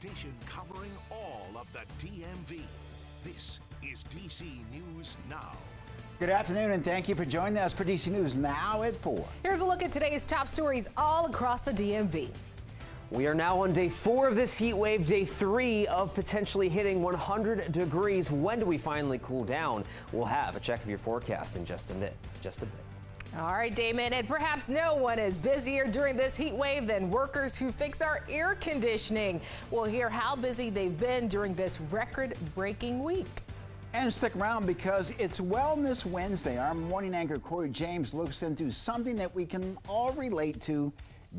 station covering all of the DMV. This is DC News Now. Good afternoon and thank you for joining us for DC News Now at 4. Here's a look at today's top stories all across the DMV. We are now on day 4 of this heat wave, day 3 of potentially hitting 100 degrees. When do we finally cool down? We'll have a check of your forecast in just a bit. All right, Damon, and perhaps no one is busier during this heat wave than workers who fix our air conditioning. We'll hear how busy they've been during this record-breaking week. And stick around because it's Wellness Wednesday. Our morning anchor Corey James looks into something that we can all relate to,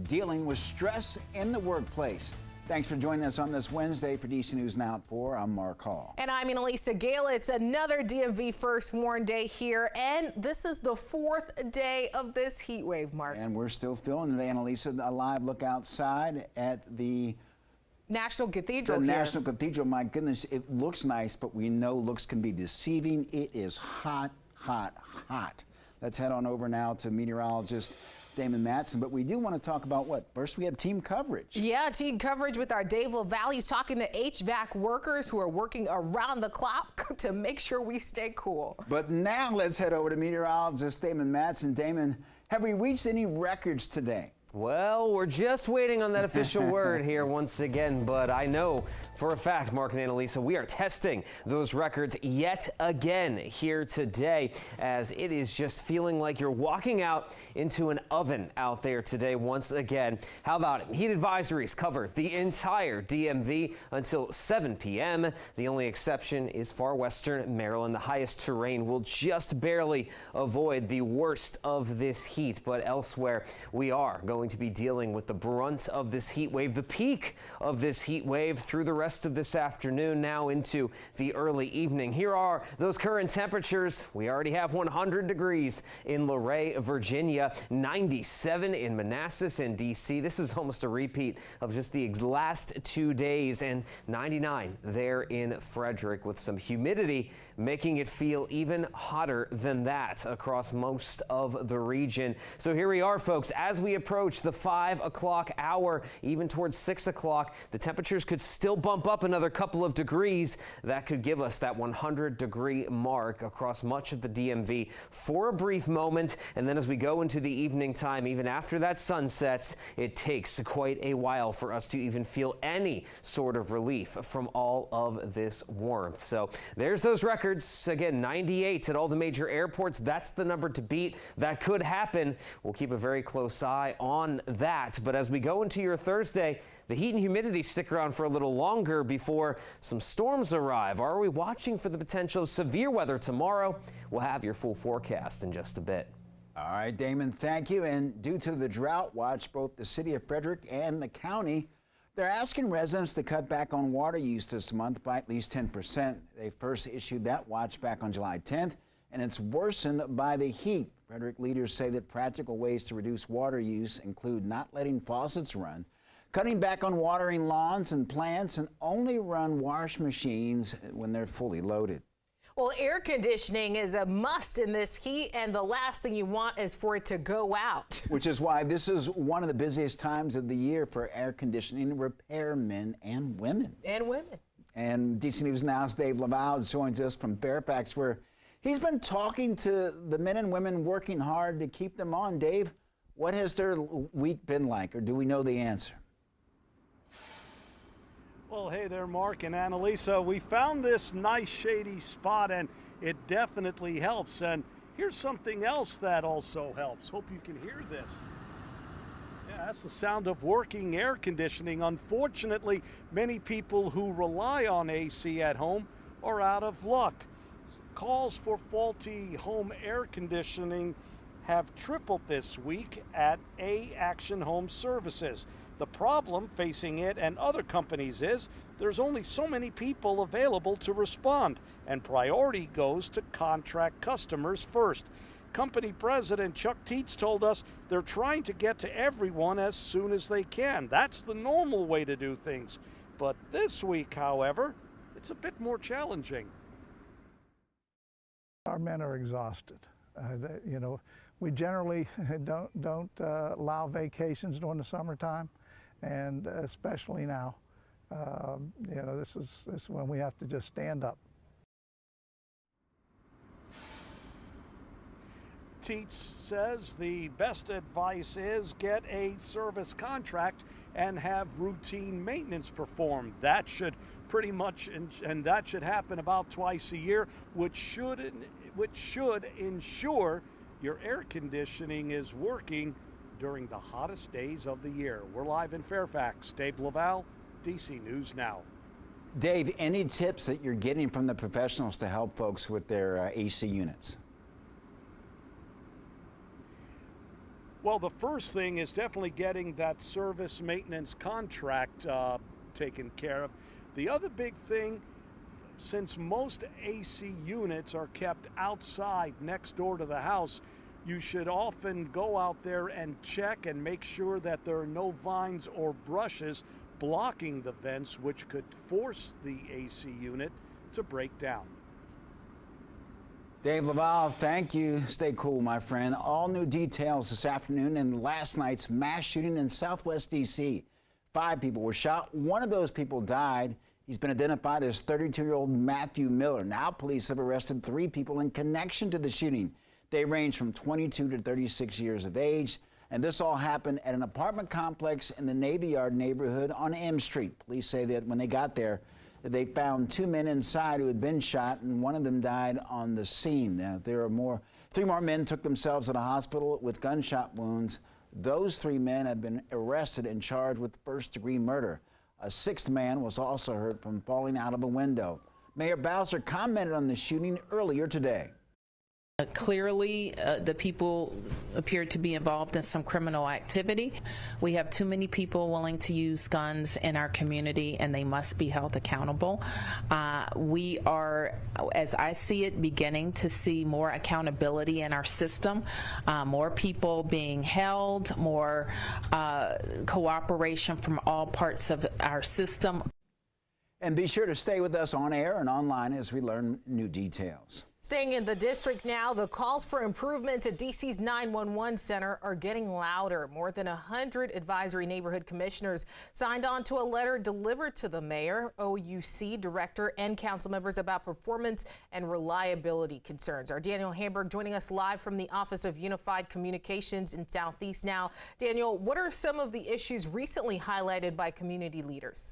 dealing with stress in the workplace. Thanks for joining us on this Wednesday for DC News Now at 4. I'm Mark Hall. And I'm Annalisa Gale. It's another DMV First Warn Day here, and this is the 4th day of this heat wave, Mark. And we're still feeling it, Annalisa. A live look outside at the National Cathedral here. National Cathedral, my goodness, it looks nice, but we know looks can be deceiving. It is hot, hot, hot. Let's head on over now to meteorologist Damon Matson, but we do want to talk about what? First, we have team coverage. Yeah, team coverage with our Dave LaValle. He's talking to HVAC workers who are working around the clock to make sure we stay cool. But now let's head over to meteorologist Damon Matson. Damon, have we reached any records today? Well, we're just waiting on that official word here once again, but I know for a fact, Mark and Annalisa, we are testing those records yet again here today, as it is just feeling like you're walking out into an oven out there today once again. How about it? Heat advisories cover the entire DMV until 7 p.m. The only exception is far western Maryland. The highest terrain will just barely avoid the worst of this heat, but elsewhere we are going to be dealing with the brunt of this heat wave, the peak of this heat wave through the rest of this afternoon, now into the early evening. Here are those current temperatures. We already have 100 degrees in Luray, Virginia, 97 in Manassas and DC. This is almost a repeat of just the last 2 days, and 99 there in Frederick, with some humidity making it feel even hotter than that across most of the region. So here we are, folks, as we approach the 5 o'clock hour, even towards 6 o'clock, the temperatures could still bump up another couple of degrees. That could give us that 100-degree mark across much of the DMV for a brief moment. And then as we go into the evening time, even after that sun sets, it takes quite a while for us to even feel any sort of relief from all of this warmth. So there's those records. Again, 98 at all the major airports. That's the number to beat. That could happen. We'll keep a very close eye on that. But as we go into your Thursday, the heat and humidity stick around for a little longer before some storms arrive. Are we watching for the potential of severe weather tomorrow? We'll have your full forecast in just a bit. All right, Damon, thank you. And due to the drought watch, both the city of Frederick and the county, they're asking residents to cut back on water use this month by at least 10%. They first issued that watch back on July 10th, and it's worsened by the heat. Frederick leaders say that practical ways to reduce water use include not letting faucets run, cutting back on watering lawns and plants, and only run wash machines when they're fully loaded. Well, air conditioning is a must in this heat, and the last thing you want is for it to go out. Which is why this is one of the busiest times of the year for air conditioning repairmen and women. And DC News Now's Dave LaValle joins us from Fairfax, where he's been talking to the men and women working hard to keep them on. Dave, what has their week been like, or do we know the answer? Well, hey there, Mark and Annalisa. We found this nice shady spot, and it definitely helps. And here's something else that also helps. Hope you can hear this. Yeah, that's the sound of working air conditioning. Unfortunately, many people who rely on AC at home are out of luck. Calls for faulty home air conditioning have tripled this week at A-Action Home Services. The problem facing it and other companies is there's only so many people available to respond, and priority goes to contract customers first. Company president Chuck Teets told us they're trying to get to everyone as soon as they can. That's the normal way to do things. But this week, however, it's a bit more challenging. Our men are exhausted. We generally don't allow vacations during the summertime, and especially now. You know, this is when we have to just stand up. Teets says the best advice is get a service contract and have routine maintenance performed. That should pretty much, and that should happen about twice a year, which should ensure your air conditioning is working during the hottest days of the year. We're live in Fairfax. Dave Laval, DC News Now. Dave, any tips that you're getting from the professionals to help folks with their AC units? Well, the first thing is definitely getting that service maintenance contract taken care of. The other big thing, since most AC units are kept outside next door to the house, you should often go out there and check and make sure that there are no vines or brushes blocking the vents, which could force the AC unit to break down. Dave Laval, thank you. Stay cool, my friend. All new details this afternoon in last night's mass shooting in Southwest D.C. 5 people were shot. One of those people died. He's been identified as 32-year-old Matthew Miller. Now police have arrested 3 people in connection to the shooting. They range from 22 to 36 years of age. And this all happened at an apartment complex in the Navy Yard neighborhood on M Street. Police say that when they got there, they found 2 men inside who had been shot, and one of them died on the scene. Now, there are 3 more men took themselves to the hospital with gunshot wounds. Those 3 men have been arrested and charged with first-degree murder. A 6th man was also hurt from falling out of a window. Mayor Bowser commented on the shooting earlier today. Clearly, the people appear to be involved in some criminal activity. We have too many people willing to use guns in our community, and they must be held accountable. We are, as I see it, beginning to see more accountability in our system, more people being held, more cooperation from all parts of our system. And be sure to stay with us on air and online as we learn new details. Staying in the district now, the calls for improvements at DC's 911 center are getting louder. More than 100 advisory neighborhood commissioners signed on to a letter delivered to the mayor, OUC director, and council members about performance and reliability concerns. Our Daniel Hamburg joining us live from the Office of Unified Communications in Southeast now. Daniel, what are some of the issues recently highlighted by community leaders?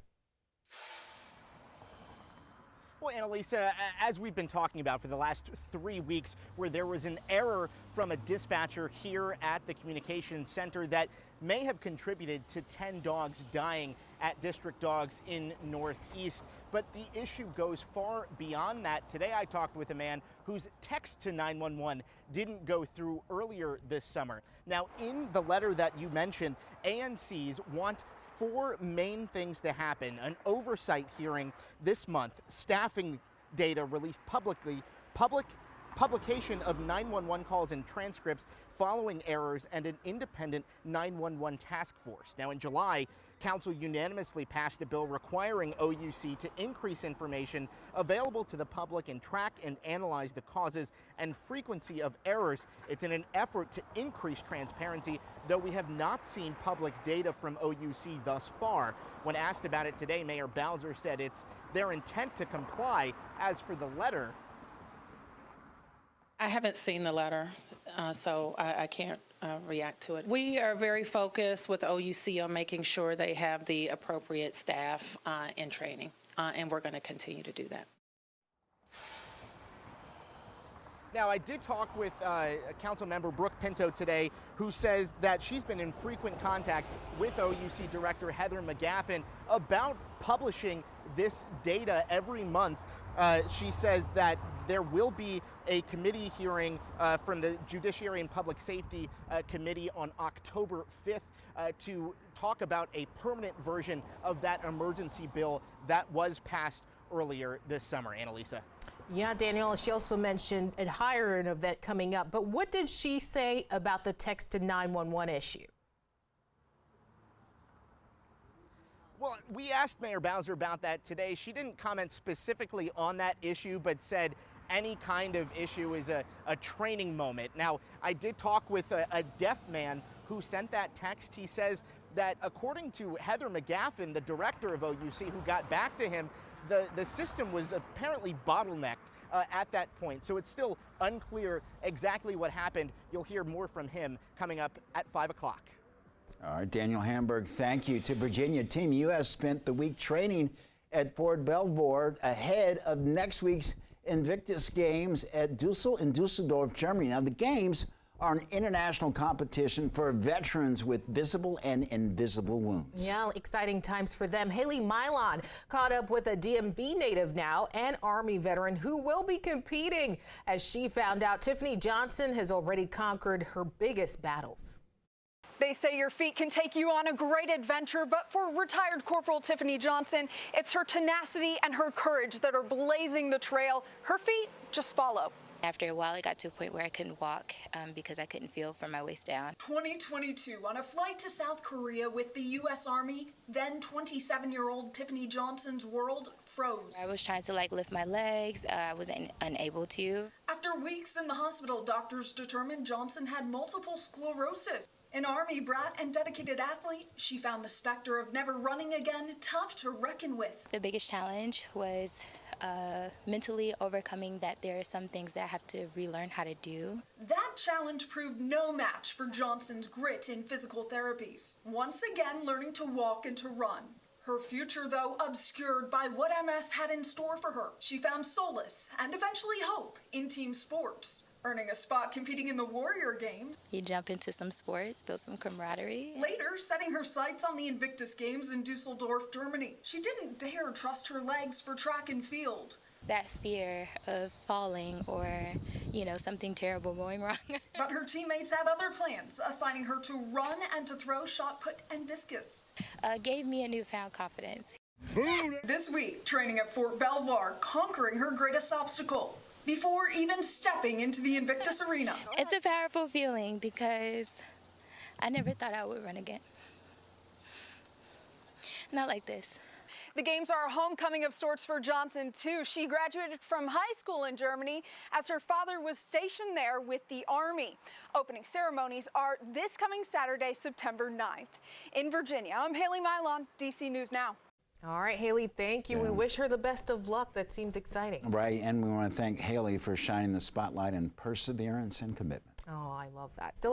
Well, Annalisa, as we've been talking about for the last 3 weeks, where there was an error from a dispatcher here at the communications center that may have contributed to 10 dogs dying at District Dogs in Northeast. But the issue goes far beyond that. Today I talked with a man whose text to 911 didn't go through earlier this summer. Now, in the letter that you mentioned, ANCs want 4 main things to happen: an oversight hearing this month, staffing data released publicly, publication of 911 calls and transcripts following errors, and an independent 911 task force. Now, in July, Council unanimously passed a bill requiring OUC to increase information available to the public and track and analyze the causes and frequency of errors. It's in an effort to increase transparency, though we have not seen public data from OUC thus far. When asked about it today, Mayor Bowser said it's their intent to comply. As for the letter, I haven't seen the letter, so I can't react to it. We are very focused with OUC on making sure they have the appropriate staff in training, and we're going to continue to do that. Now, I did talk with Council Member Brooke Pinto today, who says that she's been in frequent contact with OUC Director Heather McGaffin about publishing this data every month. She says that there will be a committee hearing from the Judiciary and Public Safety Committee on October 5th to talk about a permanent version of that emergency bill that was passed earlier this summer. Annalisa. Yeah, Danielle, she also mentioned a hiring event coming up. But what did she say about the text to 911 issue? Well, we asked Mayor Bowser about that today. She didn't comment specifically on that issue, but said any kind of issue is a training moment. Now, I did talk with a deaf man who sent that text. He says that according to Heather McGaffin, the director of OUC, who got back to him, the system was apparently bottlenecked at that point. So it's still unclear exactly what happened. You'll hear more from him coming up at 5 o'clock. All right, Daniel Hamburg, thank you. To Virginia, Team U.S. spent the week training at Fort Belvoir ahead of next week's Invictus Games at Dusseldorf, Germany. Now, the games are an international competition for veterans with visible and invisible wounds. Yeah, exciting times for them. Haley Milon caught up with a DMV native now and Army veteran who will be competing. As she found out, Tiffany Johnson has already conquered her biggest battles. They say your feet can take you on a great adventure, but for retired Corporal Tiffany Johnson, it's her tenacity and her courage that are blazing the trail. Her feet just follow. After a while, it got to a point where I couldn't walk because I couldn't feel from my waist down. 2022, on a flight to South Korea with the U.S. Army, then 27-year-old Tiffany Johnson's world froze. I was trying to lift my legs. I was unable to. After weeks in the hospital, doctors determined Johnson had multiple sclerosis. An Army brat and dedicated athlete, she found the specter of never running again tough to reckon with. The biggest challenge was mentally overcoming that there are some things that I have to relearn how to do. That challenge proved no match for Johnson's grit in physical therapies. Once again, learning to walk and to run. Her future, though, obscured by what MS had in store for her. She found solace and eventually hope in team sports, earning a spot competing in the Warrior Games. You jump into some sports, build some camaraderie. Later, setting her sights on the Invictus Games in Dusseldorf, Germany. She didn't dare trust her legs for track and field. That fear of falling or, something terrible going wrong. But her teammates had other plans, assigning her to run and to throw shot put and discus. Gave me a newfound confidence. This week, training at Fort Belvoir, conquering her greatest obstacle before even stepping into the Invictus Arena. It's a powerful feeling because I never thought I would run again. Not like this. The games are a homecoming of sorts for Johnson, too. She graduated from high school in Germany as her father was stationed there with the Army. Opening ceremonies are this coming Saturday, September 9th. In Virginia, I'm Haley Milon, DC News Now. All right, Haley, thank you. We wish her the best of luck. That seems exciting. Right, and we want to thank Haley for shining the spotlight on perseverance and commitment. Oh, I love that. Still